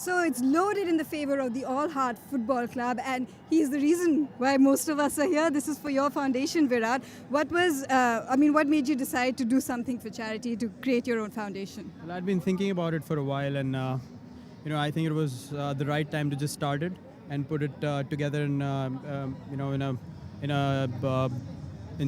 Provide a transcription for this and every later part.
So it's loaded in the favor of the All Heart Football Club, and he's the reason why most of us are here. This is for your foundation, Virat. What made you decide to do something for charity, to create your own foundation? Well, I'd been thinking about it for a while, and I think it was the right time to just start it and put it together in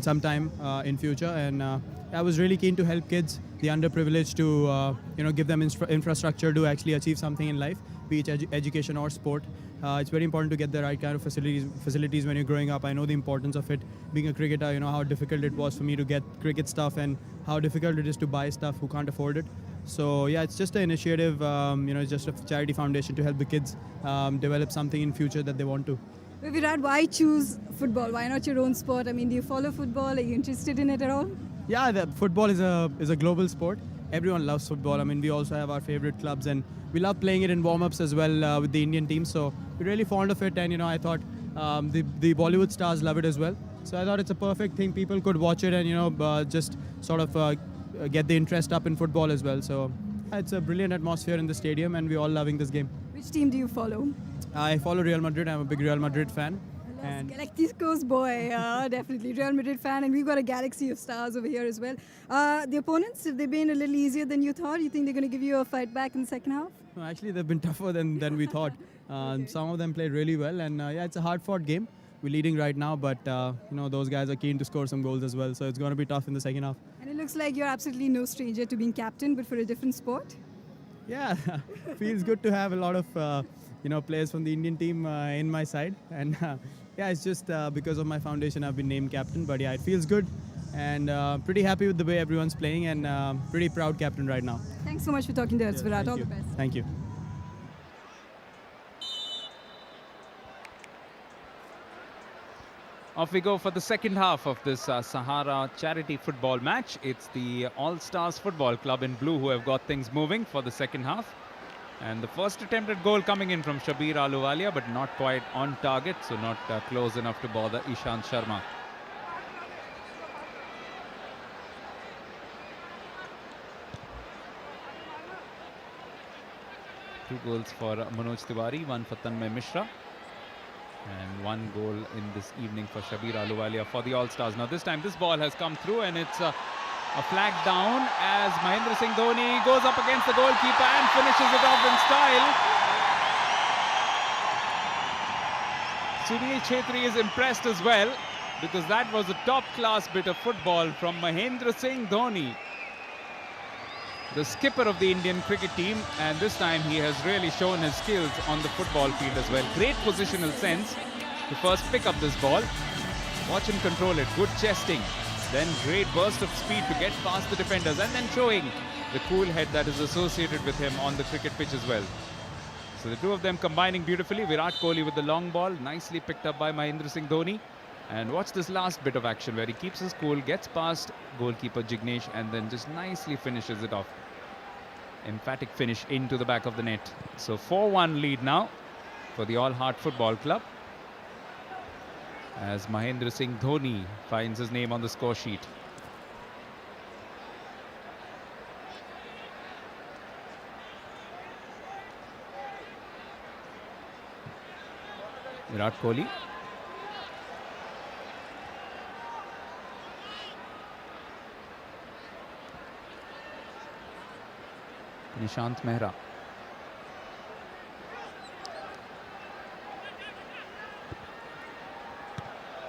some time in future. And I was really keen to help kids, the underprivileged, to give them infrastructure to actually achieve something in life, be it education or sport. It's very important to get the right kind of facilities when you're growing up. I know the importance of it. Being a cricketer, how difficult it was for me to get cricket stuff and how difficult it is to buy stuff who can't afford it. So yeah, it's just an initiative, it's just a charity foundation to help the kids develop something in future that they want to. Virat, why choose football? Why not your own sport? I mean, do you follow football? Are you interested in it at all? Yeah, football is a global sport. Everyone loves football. I mean, we also have our favorite clubs, and we love playing it in warm-ups as well with the Indian team. So we're really fond of it, and I thought the Bollywood stars love it as well. So I thought it's a perfect thing. People could watch it and just sort of get the interest up in football as well. So it's a brilliant atmosphere in the stadium, and we're all loving this game. Which team do you follow? I follow Real Madrid. I'm a big Real Madrid fan. And Galacticos boy, definitely Real Madrid fan, and we've got a galaxy of stars over here as well. The opponents, have they been a little easier than you thought? You think they're going to give you a fight back in the second half? No, actually, they've been tougher than we thought. Some of them played really well, and it's a hard-fought game. We're leading right now, but those guys are keen to score some goals as well, so it's going to be tough in the second half. And it looks like you're absolutely no stranger to being captain, but for a different sport. Yeah, feels good to have a lot of players from the Indian team in my side, and yeah, it's just because of my foundation I've been named captain. But yeah, it feels good, and pretty happy with the way everyone's playing, and pretty proud captain right now. Thanks so much for talking to us, Virat. All the best. Thank you. Off we go for the second half of this Sahara charity football match. It's the All Stars Football Club in blue who have got things moving for the second half. And the first attempted goal coming in from Shabir Ahluwalia, but not quite on target, so not close enough to bother Ishant Sharma. Two goals for Manoj Tiwari, one for Tanmay Mishra. And one goal in this evening for Shabir Ahluwalia for the All-Stars. Now this time this ball has come through, and it's a flag down as Mahendra Singh Dhoni goes up against the goalkeeper and finishes it off in style. Sunil Chhetri is impressed as well, because that was a top-class bit of football from Mahendra Singh Dhoni, the skipper of the Indian cricket team, and this time he has really shown his skills on the football field as well. Great positional sense to first pick up this ball, watch him control it, good chesting, then great burst of speed to get past the defenders, and then showing the cool head that is associated with him on the cricket pitch as well. So the two of them combining beautifully. Virat Kohli with the long ball, nicely picked up by Mahendra Singh Dhoni. And watch this last bit of action where he keeps his cool, gets past goalkeeper Jignesh, and then just nicely finishes it off. Emphatic finish into the back of the net. So 4-1 lead now for the All Heart Football Club, as Mahendra Singh Dhoni finds his name on the score sheet. Virat Kohli. Nishant Mehra.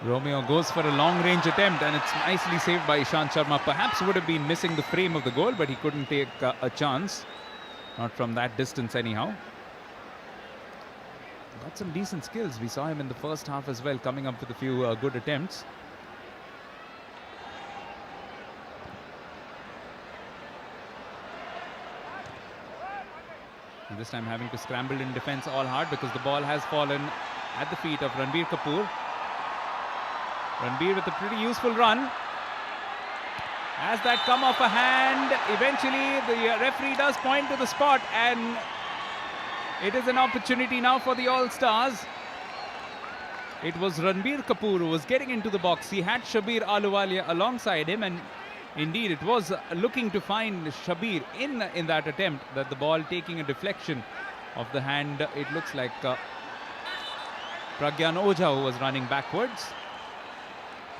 Romeo goes for a long-range attempt, and it's nicely saved by Ishant Sharma. Perhaps would have been missing the frame of the goal, but he couldn't take a chance. Not from that distance anyhow. Got some decent skills. We saw him in the first half as well, coming up with a few good attempts. And this time having to scramble in defense all hard, because the ball has fallen at the feet of Ranbir Kapoor. Ranbir with a pretty useful run. Has that come off a hand? Eventually the referee does point to the spot, and it is an opportunity now for the All-Stars. It was Ranbir Kapoor who was getting into the box. He had Shabir Ahluwalia alongside him, and indeed it was looking to find Shabir in that attempt, that the ball taking a deflection of the hand. It looks like Pragyan Ojha who was running backwards.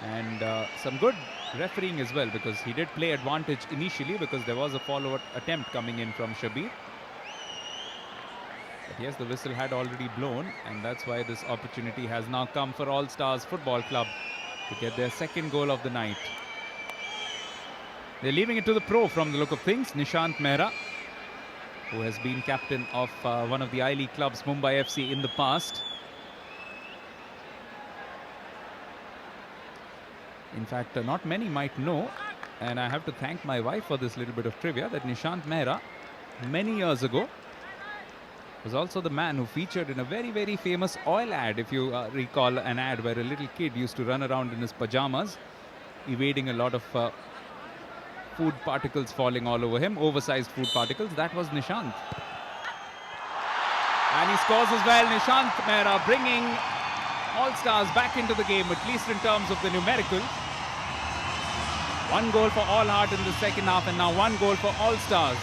And some good refereeing as well, because he did play advantage initially because there was a follow-up attempt coming in from Shabir. But yes, the whistle had already blown, and that's why this opportunity has now come for All Stars Football Club to get their second goal of the night. They're leaving it to the pro from the look of things, Nishant Mehra, who has been captain of one of the I-League clubs, Mumbai FC, in the past. In fact, not many might know, and I have to thank my wife for this little bit of trivia, that Nishant Mehra, many years ago, was also the man who featured in a very, very famous oil ad. If you recall an ad where a little kid used to run around in his pajamas, evading a lot of food particles falling all over him, oversized food particles. That was Nishant. And he scores as well. Nishant Mehra bringing All Stars back into the game, at least in terms of the numericals. One goal for All Heart in the second half, and now one goal for All Stars.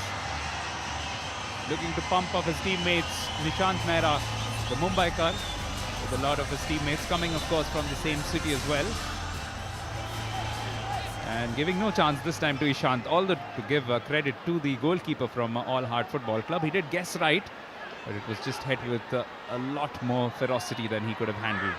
Looking to pump up his teammates, Nishant Mehra, the Mumbaikar, with a lot of his teammates coming, of course, from the same city as well. And giving no chance this time to Ishant, although to give credit to the goalkeeper from All Heart Football Club. He did guess right, but it was just hit with a lot more ferocity than he could have handled.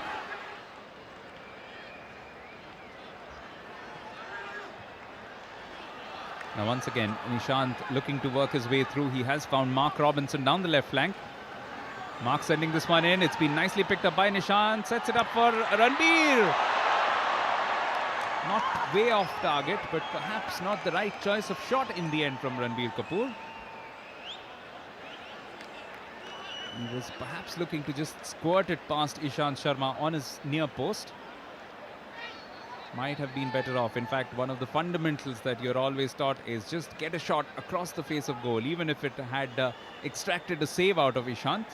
Now once again, Nishant looking to work his way through. He has found Mark Robinson down the left flank. Mark sending this one in. It's been nicely picked up by Nishant. Sets it up for Ranbir. Not way off target, but perhaps not the right choice of shot in the end from Ranbir Kapoor. He was perhaps looking to just squirt it past Ishant Sharma on his near post. Might have been better off. In fact, one of the fundamentals that you're always taught is just get a shot across the face of goal, even if it had extracted a save out of Ishant.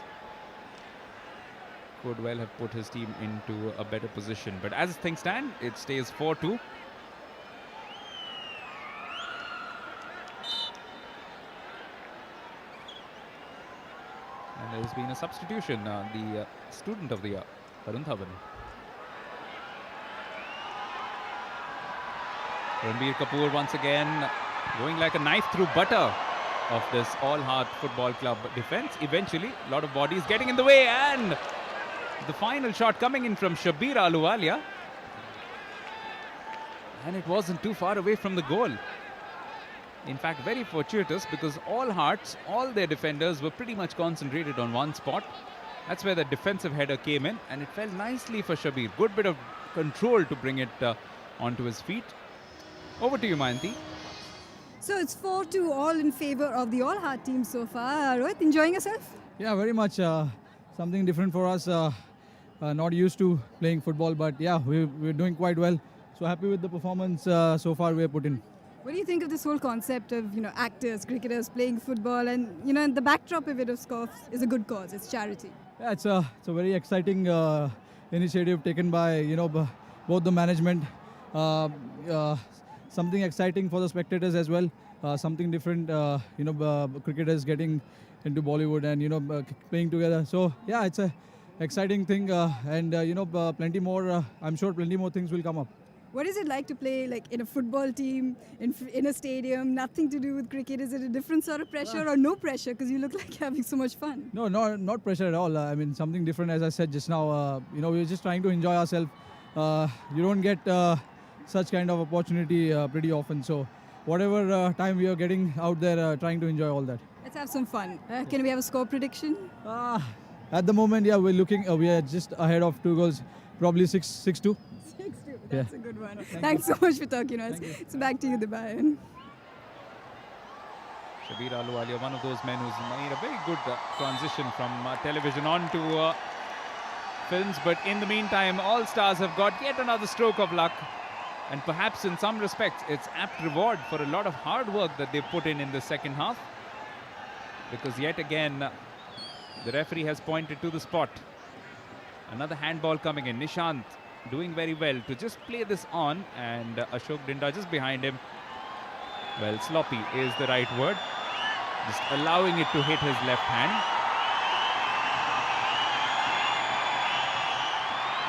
Could well have put his team into a better position. But as things stand, it stays 4-2. And there's been a substitution, the student of the year, Varun Dhawan. Ranbir Kapoor once again going like a knife through butter of this All Heart Football Club defense. Eventually, a lot of bodies getting in the way, and the final shot coming in from Shabir Ahluwalia. And it wasn't too far away from the goal. In fact, very fortuitous, because All Hearts, all their defenders were pretty much concentrated on one spot. That's where the defensive header came in, and it fell nicely for Shabir. Good bit of control to bring it onto his feet. Over to you, Mayanti. So it's 4-2 all in favor of the All Heart team so far. Rohit, enjoying yourself? Yeah, very much. Something different for us. Not used to playing football, but yeah, we're doing quite well. So happy with the performance so far we have put in. What do you think of this whole concept of, actors, cricketers playing football, and, the backdrop of it, of course, is a good cause. It's charity. Yeah, it's a very exciting initiative taken by, both the management. Something exciting for the spectators as well. Something different, cricketers getting into Bollywood and, playing together. So, yeah, it's a exciting thing. And, plenty more, I'm sure plenty more things will come up. What is it like to play in a football team, in a stadium, nothing to do with cricket? Is it a different sort of pressure or no pressure? Because you look like you're having so much fun. No, not pressure at all. I mean, something different, as I said just now. We're just trying to enjoy ourselves. You don't get such kind of opportunity pretty often. So whatever time we are getting out there, trying to enjoy all that. Let's have some fun. Can we have a score prediction? At the moment, yeah, we are just ahead of 2 goals, probably 6-2. 6-2. That's a good one. Thanks so much for talking to us. So back to you, Dubai. Shabir Ahluwalia, one of those men who's made a very good transition from television on to films. But in the meantime, All Stars have got yet another stroke of luck. And perhaps in some respects, it's apt reward for a lot of hard work that they've put in the second half. Because yet again, the referee has pointed to the spot. Another handball coming in. Nishant doing very well to just play this on, and Ashok Dinda just behind him. Well, sloppy is the right word. Just allowing it to hit his left hand.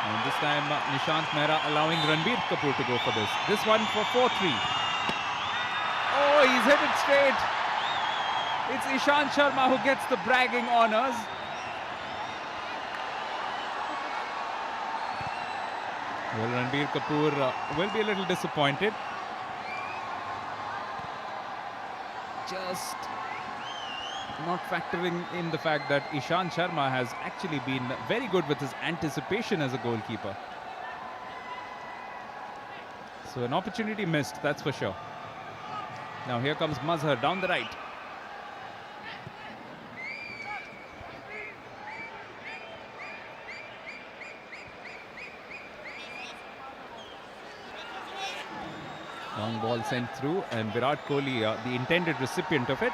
And this time Nishant Mehra allowing Ranbir Kapoor to go for this. This one for 4-3. Oh, he's hit it straight. It's Ishant Sharma who gets the bragging honours. Well, Ranbir Kapoor will be a little disappointed. Just not factoring in the fact that Ishant Sharma has actually been very good with his anticipation as a goalkeeper. So an opportunity missed, that's for sure. Now here comes Mazhar down the right. Long ball sent through, and Virat Kohli, the intended recipient of it.